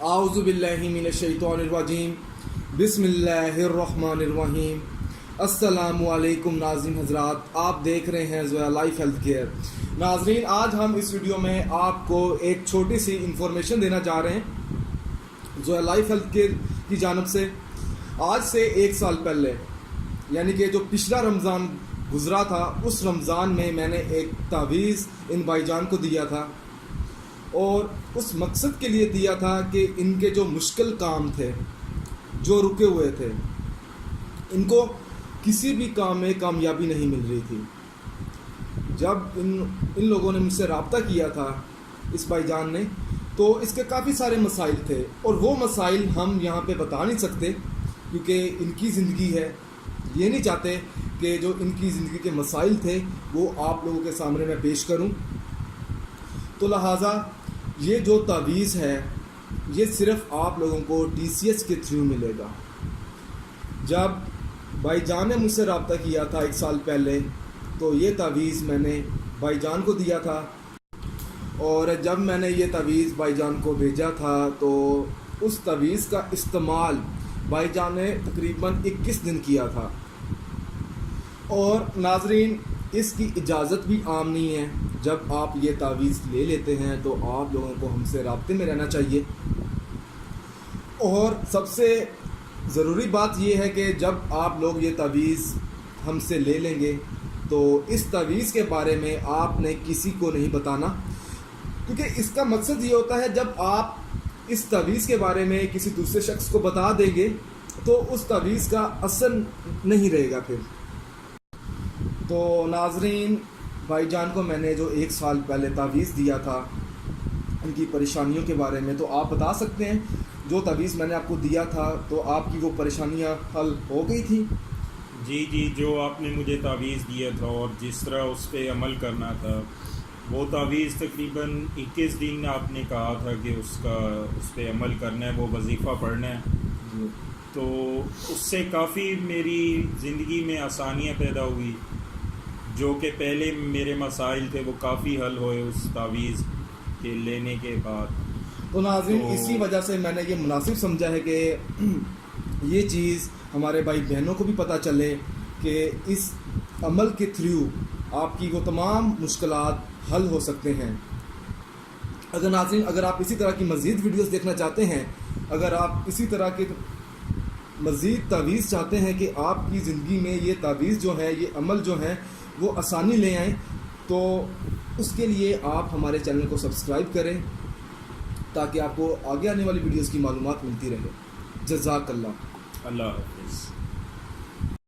اعوذ باللہ من الشیطان الرجیم بسم اللہ الرحمن الرحیم۔ السلام علیکم ناظرین حضرات، آپ دیکھ رہے ہیں زویا لائف ہیلتھ کیئر۔ ناظرین، آج ہم اس ویڈیو میں آپ کو ایک چھوٹی سی انفارمیشن دینا چاہ رہے ہیں زویا لائف ہیلتھ کیئر کی جانب سے۔ آج سے 1 سال پہلے، یعنی کہ جو پچھلا رمضان گزرا تھا، اس رمضان میں میں نے ایک تعویذ ان بھائی جان کو دیا تھا، اور اس مقصد کے لیے دیا تھا کہ ان کے جو مشکل کام تھے، جو رکے ہوئے تھے، ان کو کسی بھی کام میں کامیابی نہیں مل رہی تھی۔ جب ان لوگوں نے مجھ سے رابطہ کیا تھا، اس بھائی جان نے، تو اس کے کافی سارے مسائل تھے، اور وہ مسائل ہم یہاں پہ بتا نہیں سکتے کیونکہ ان کی زندگی ہے۔ یہ نہیں چاہتے کہ جو ان کی زندگی کے مسائل تھے وہ آپ لوگوں کے سامنے میں پیش کروں، تو لہٰذا یہ جو تعویذ ہے یہ صرف آپ لوگوں کو TCS کے تھرو ملے گا۔ جب بھائی جان نے مجھ سے رابطہ کیا تھا 1 سال پہلے، تو یہ تعویذ میں نے بھائی جان کو دیا تھا، اور جب میں نے یہ تعویذ بھائی جان کو بھیجا تھا تو اس تعویذ کا استعمال بھائی جان نے تقریباً 21 دن کیا تھا۔ اور ناظرین، اس کی اجازت بھی عام نہیں ہے۔ جب آپ یہ تعویذ لے لیتے ہیں تو آپ لوگوں کو ہم سے رابطے میں رہنا چاہیے، اور سب سے ضروری بات یہ ہے کہ جب آپ لوگ یہ تعویذ ہم سے لے لیں گے تو اس تعویذ کے بارے میں آپ نے کسی کو نہیں بتانا، کیونکہ اس کا مقصد یہ ہوتا ہے جب آپ اس تعویذ کے بارے میں کسی دوسرے شخص کو بتا دیں گے تو اس تعویذ کا اثر نہیں رہے گا پھر۔ تو ناظرین، بھائی جان کو میں نے جو 1 سال پہلے تعویذ دیا تھا ان کی پریشانیوں کے بارے میں، تو آپ بتا سکتے ہیں جو تعویذ میں نے آپ کو دیا تھا تو آپ کی وہ پریشانیاں حل ہو گئی تھیں؟ جی، جو آپ نے مجھے تعویذ دیا تھا اور جس طرح اس پہ عمل کرنا تھا، وہ تعویذ تقریباً 21 دن آپ نے کہا تھا کہ اس پہ عمل کرنا ہے، وہ وظیفہ پڑھنا ہے۔ تو اس سے کافی میری زندگی میں آسانیاں پیدا ہوئی، جو کہ پہلے میرے مسائل تھے وہ کافی حل ہوئے اس تعویذ کے لینے کے بعد۔ تو ناظرین، اسی وجہ سے میں نے یہ مناسب سمجھا ہے کہ یہ چیز ہمارے بھائی بہنوں کو بھی پتہ چلے کہ اس عمل کے تھرو آپ کی وہ تمام مشکلات حل ہو سکتے ہیں۔ اگر ناظرین، اگر آپ اسی طرح کی مزید ویڈیوز دیکھنا چاہتے ہیں، اگر آپ اسی طرح کے مزید تعویذ چاہتے ہیں کہ آپ کی زندگی میں یہ تعویذ جو ہے، یہ عمل جو ہے وہ آسانی لے آئیں، تو اس کے لیے آپ ہمارے چینل کو سبسکرائب کریں تاکہ آپ کو آگے آنے والی ویڈیوز کی معلومات ملتی رہے۔ جزاک اللہ۔ اللہ حافظ۔